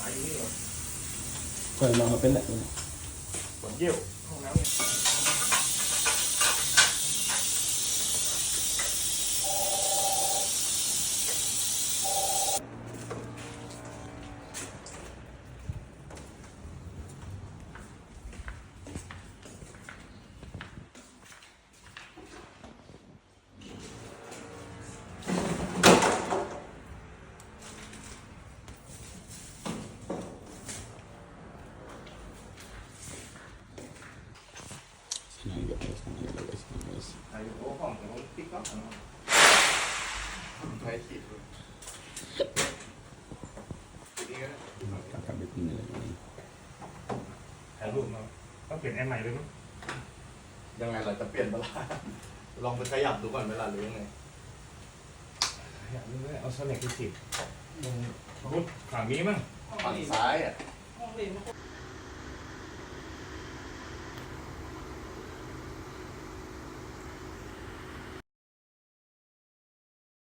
มาอยู่นี่เหรอ เปิดมาเป็นแหละ ปวดเยี่ยวห้องน้ำเนี่ยไอ้โอ้ห้องแต่ผมติ๊กต๊อกนะใช้ขีดเลยทีนี้ก็ถ่ายรูปมาต้องเปลี่ยนแอร์ใหม่เลยมั้ง ยังไงเราจะเปลี่ยนเวลาลองไปขยับดูก่อนเวลาหรือยังไง อยากรู้เลยเอาโซเน็กไปขีดลงพุทฝั่งนี้มั้ง ฝั่งซ้ายอ่ะ ห้องเรียน